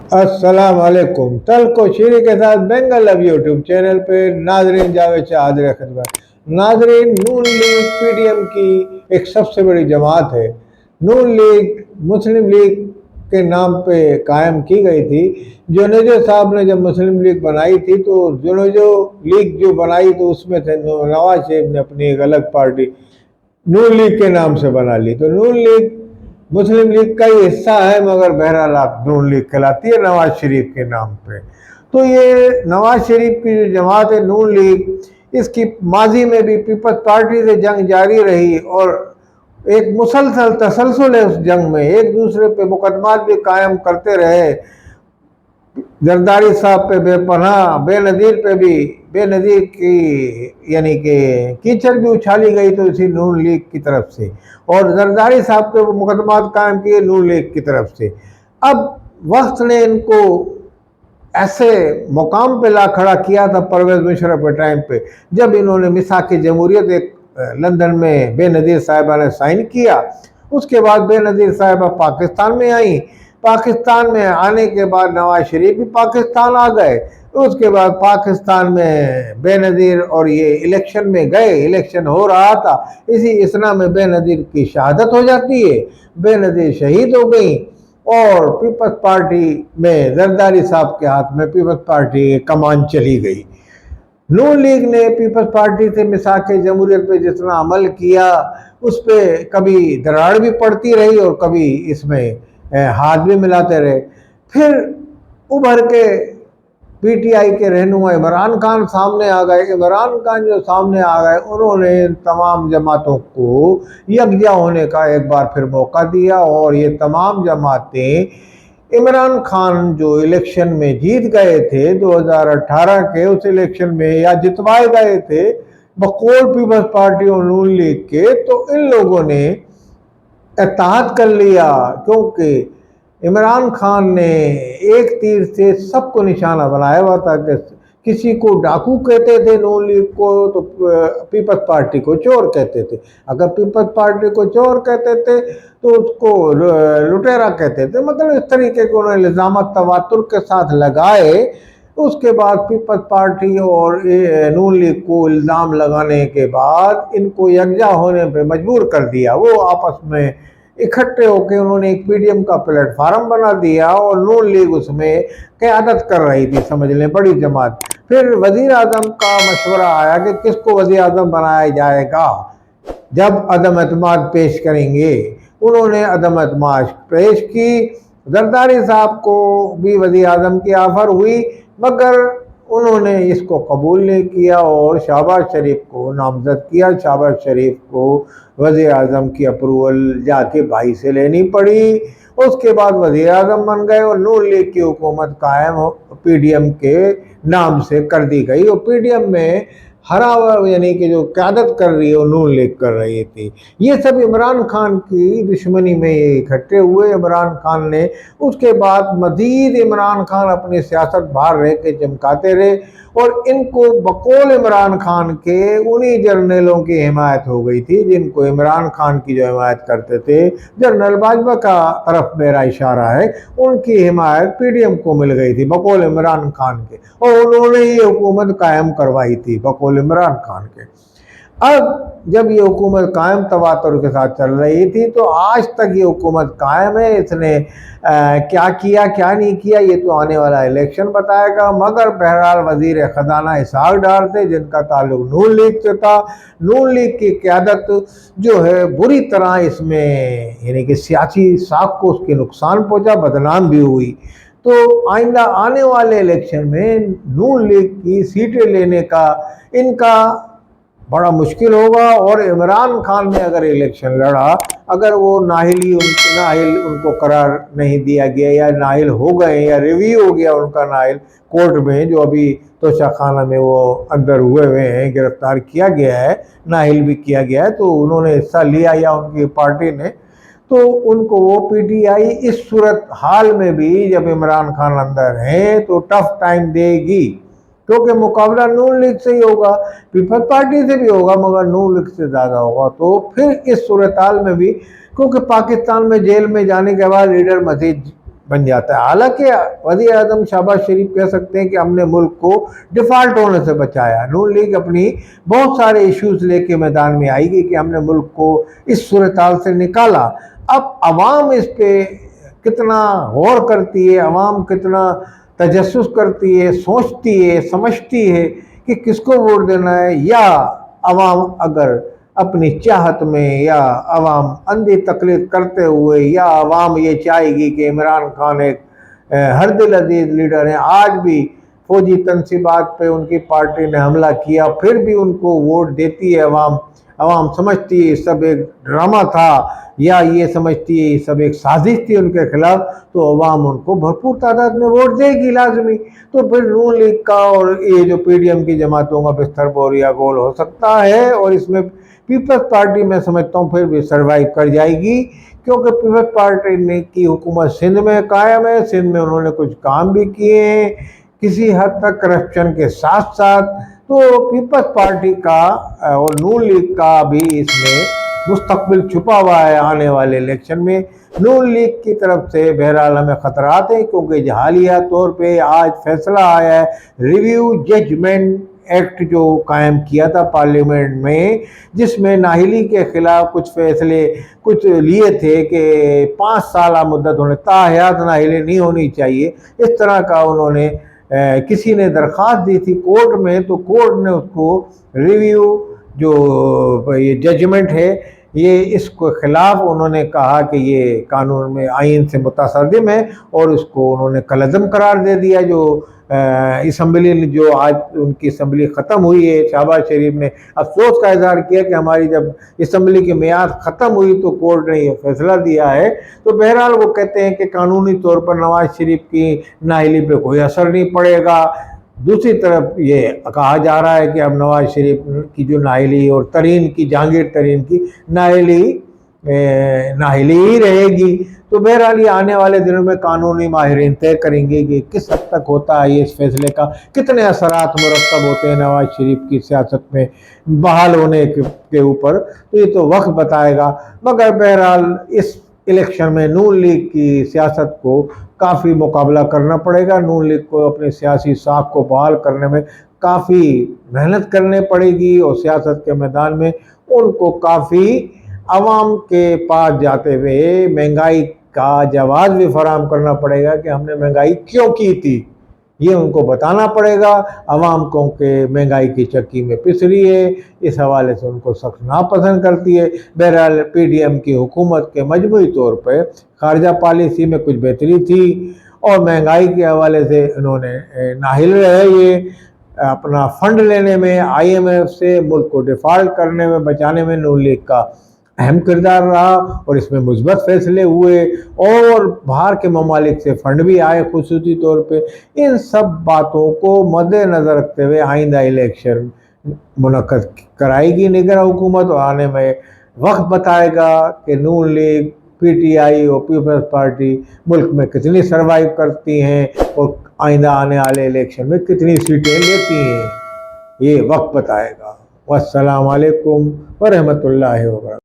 अस्सलाम वालेकुम। तल्ख व शीरी के साथ बेंगल लव यूट्यूब चैनल पे नाजरीन जावेद शाह हाज़िर खिदमत। नाजरीन, नून लीग पीडीएम की एक सबसे बड़ी जमात है। नून लीग मुस्लिम लीग के नाम पे कायम की गई थी। जुनेजो साहब ने जब मुस्लिम लीग बनाई थी तो जुनेजो लीग जो बनाई तो उसमें थे नवाज शरीफ ने अपनी एक अलग पार्टी नून लीग के नाम से बना ली। तो नून लीग मुस्लिम लीग का ही हिस्सा है, मगर बहरहाल आप नून लीग कहलाती है नवाज शरीफ के नाम पे। तो ये नवाज शरीफ की जो जमात है नून लीग, इसकी माजी में भी पीपल्स पार्टी से जंग जारी रही और एक मुसलसल तसलसल है उस जंग में, एक दूसरे पे मुकदमात भी कायम करते रहे। जरदारी साहब पे बेपनाह बेनज़ीर पे भी बेनज़ीर की यानी कि कीचड़ भी उछाली गई तो इसी नून लीग की तरफ से, और जरदारी साहब पे मुकदमात कायम किए नून लीग की तरफ से। अब वक्त ने इनको ऐसे मुकाम पे ला खड़ा किया था परवेज मुशर्रफ के टाइम पे, जब इन्होंने मिसाक जमहूरियत एक लंदन में बेनज़ीर साहिबा ने साइन किया। उसके बाद बेनज़ीर साहिबा पाकिस्तान में आई। पाकिस्तान में आने के बाद नवाज शरीफ भी पाकिस्तान आ गए। उसके बाद पाकिस्तान में बेनज़ीर और ये इलेक्शन में गए, इलेक्शन हो रहा था, इसी इसना में बेनज़ीर की शहादत हो जाती है, बेनज़ीर शहीद हो गई और पीपल्स पार्टी में जरदारी साहब के हाथ में पीपल्स पार्टी की कमान चली गई। नून लीग ने पीपल्स पार्टी से मिसाक जमहूरियत पे जितना अमल किया उस पर कभी दरार भी पड़ती रही और कभी इसमें हाथ भी मिलाते रहे। फिर उभर के पीटीआई के रहनुमा इमरान खान सामने आ गए। इमरान खान जो सामने आ गए, उन्होंने तमाम जमातों को यकजा होने का एक बार फिर मौका दिया और ये तमाम जमातें इमरान खान जो इलेक्शन में जीत गए थे 2018 के, उस इलेक्शन में या जितवाए गए थे बकौल पीपल्स पार्टी और नून लीग के, तो इन लोगों ने इत्तेहाद कर लिया, क्योंकि इमरान खान ने एक तीर से सबको निशाना बनाया हुआ था कि किसी को डाकू कहते थे नून लीग को, तो पीपल्स पार्टी को चोर कहते थे। अगर पीपल्स पार्टी को चोर कहते थे तो उसको लुटेरा कहते थे। मतलब इस तरीके के उन्होंने इल्ज़ामात तवातुर के साथ लगाए। उसके बाद पीपल्स पार्टी और नून लीग को इल्ज़ाम लगाने के बाद इनको यकजा होने पे मजबूर कर दिया। वो आपस में इकट्ठे होकर उन्होंने एक पीडीएम का प्लेटफार्म बना दिया और नून लीग उसमें क़यादत कर रही थी, समझ लें, बड़ी जमात। फिर वज़ीर आज़म का मशवरा आया कि किसको वज़ीर आज़म बनाया जाएगा जब अदम एतमाद पेश करेंगे। उन्होंने अदम एतमाद पेश की। जरदारी साहब को भी वज़ीर आज़म की ऑफ़र हुई, मगर उन्होंने इसको कबूल नहीं किया और शहबाज शरीफ को नामज़द किया। शहबाज शरीफ को वज़ीर आज़म की अप्रूवल जाके भाई से लेनी पड़ी। उसके बाद वज़ीर आज़म बन गए और नून लीग की हुकूमत कायम पीडीएम के नाम से कर दी गई। और पीडीएम में हरा यानी कि जो क़यादत कर रही है वो नून लीग कर रही थी। ये सब इमरान खान की दुश्मनी में ये इकट्ठे हुए। इमरान खान ने उसके बाद मज़ीद इमरान खान अपनी सियासत बाहर रह के चमकाते रहे और इनको बकौल इमरान खान के उन्हीं जर्नलों की हिमायत हो गई थी जिनको इमरान खान की जो हिमायत करते थे। जनरल बाजवा का तरफ मेरा इशारा है, उनकी हिमायत पीडीएम को मिल गई थी बकौल इमरान खान के, और उन्होंने ये हुकूमत कायम करवाई थी बकौल इमरान खान के। अब जब ये हुकूमत कायम तवातुर के साथ चल रही थी तो आज तक ये हुकूमत कायम है। इसने क्या किया क्या नहीं किया ये तो आने वाला इलेक्शन बताएगा, मगर बहरहाल वज़ीर ख़जाना इसहाक डार थे जिनका ताल्लुक नून लीग से था। नून लीग की क़यादत जो है बुरी तरह इसमें यानी कि सियासी साख को उसके नुकसान पहुँचा, बदनाम भी हुई। तो आइंदा आने वाले इलेक्शन में नून लीग की सीटें लेने का इनका बड़ा मुश्किल होगा। और इमरान खान ने अगर इलेक्शन लड़ा, अगर वो नाहिल उनको करार नहीं दिया गया या नाहिल हो गए या रिव्यू हो गया उनका नाहिल कोर्ट में, जो अभी तोशाखाना में वो अंदर हुए हैं, गिरफ्तार किया गया है, नाहिल भी किया गया है, तो उन्होंने हिस्सा लिया या उनकी पार्टी ने, तो उनको वो पीटीआई इस सूरत हाल में भी जब इमरान खान अंदर हैं तो टफ टाइम देगी, क्योंकि मुकाबला नून लीग से ही होगा, पीपल्स पार्टी से भी होगा मगर नून लीग से ज़्यादा होगा। तो फिर इस सूरत हाल में भी, क्योंकि पाकिस्तान में जेल में जाने के बाद लीडर मजीद बन जाता है। हालांकि वज़ीर आज़म शहबाज शरीफ कह सकते हैं कि हमने मुल्क को डिफ़ॉल्ट होने से बचाया। नून लीग अपनी बहुत सारे इश्यूज़ लेके मैदान में आएगी कि हमने मुल्क को इस सूरत-हाल से निकाला। अब अवाम इस पे कितना गौर करती है, अवाम कितना तजस्सुस करती है, सोचती है, समझती है कि किसको वोट देना है, या अवाम अगर अपनी चाहत में या अवाम अंधी तकलीद करते हुए, या अवाम ये चाहेगी कि इमरान खान एक हर दिल अजीज लीडर हैं, आज भी फौजी तनसीबात पे उनकी पार्टी ने हमला किया फिर भी उनको वोट देती है अवाम। अवाम समझती है सब एक ड्रामा था, या ये समझती है सब एक साजिश थी उनके खिलाफ, तो अवाम उनको भरपूर तादाद में वोट देगी लाजमी। तो फिर नून लीग का और ये जो PDM की जमातों का बिस्तर बोरिया गोल हो सकता है, और इसमें पीपल्स पार्टी मैं समझता हूँ फिर भी सर्वाइव कर जाएगी, क्योंकि पीपल्स पार्टी ने की हुकूमत सिंध में कायम है, सिंध में उन्होंने कुछ काम भी किए हैं किसी हद तक करप्शन के साथ साथ। तो पीपल्स पार्टी का और नून लीग का भी इसमें मुस्तकबिल छुपा हुआ है। आने वाले इलेक्शन में नून लीग की तरफ से बहरहाल हमें खतरात हैं, क्योंकि हालिया तौर पे आज फैसला आया है रिव्यू जजमेंट एक्ट जो कायम किया था पार्लियामेंट में, जिसमें नाहिली के खिलाफ कुछ फैसले कुछ लिए थे कि 5 साल मुद्दत होने ताहयात नाहिली नहीं होनी चाहिए, इस तरह का उन्होंने किसी ने दरख्वास्त दी थी कोर्ट में, तो कोर्ट ने उसको रिव्यू जो ये जजमेंट है ये इसको खिलाफ उन्होंने कहा कि ये कानून में आइन से मुतसद्दिम है, और उसको उन्होंने कलअदम करार दे दिया। जो असम्बली जो आज उनकी असम्बली ख़त्म हुई है, शहबाज शरीफ ने अफसोस का इजहार किया कि हमारी जब असम्बली की मियाद ख़त्म हुई तो कोर्ट ने ये फैसला दिया है। तो बहरहाल वो कहते हैं कि कानूनी तौर पर नवाज शरीफ की नाअहली पे कोई असर नहीं पड़ेगा। दूसरी तरफ ये कहा जा रहा है कि अब नवाज शरीफ की जो नाअहली और तरीन की जहांगीर तरीन की नाअहली ही रहेगी। तो बहरहाल ये आने वाले दिनों में कानूनी माहिरीन तय करेंगे कि किस हद तक होता है ये इस फैसले का, कितने असरात मुरतब होते हैं नवाज शरीफ की सियासत में बहाल होने के ऊपर, तो ये तो वक्त बताएगा। मगर बहरहाल इस इलेक्शन में नून लीग की सियासत को काफ़ी मुकाबला करना पड़ेगा। नून लीग को अपने सियासी साख को बहाल करने में काफ़ी मेहनत करनी पड़ेगी, और सियासत के मैदान में उनको काफ़ी आवाम के पास जाते हुए महंगाई का जवाब भी फराहम करना पड़ेगा कि हमने महंगाई क्यों की थी, ये उनको बताना पड़ेगा। आवाम को कि महंगाई की चक्की में पिस रही है, इस हवाले से उनको सख्त नापसंद करती है। बहरहाल PDM की हुकूमत के मजमूई तौर पर खारजा पॉलिसी में कुछ बेहतरी थी, और महंगाई के हवाले से इन्होंने नाहिल रहे। ये अपना फंड लेने में IMF से मुल्क को डिफ़ॉल्ट करने में बचाने में नून लीग का अहम किरदार रहा, और इसमें मुस्बत फैसले हुए, और बाहर के ममालिक से फंड भी आए खुसूसी तौर पे। इन सब बातों को मद्देनज़र रखते हुए आइंदा इलेक्शन मुनक्कद कराएगी निगरान हुकूमत, और आने में वक्त बताएगा कि नून लीग, PTI और पीपल्स पार्टी मुल्क में कितनी सर्वाइव करती हैं, और आइंदा आने वाले इलेक्शन में कितनी सीटें लेती हैं, ये वक्त बताएगा। वस्सलाम अलैकुम व रहमतुल्लाहि व बरकातहू।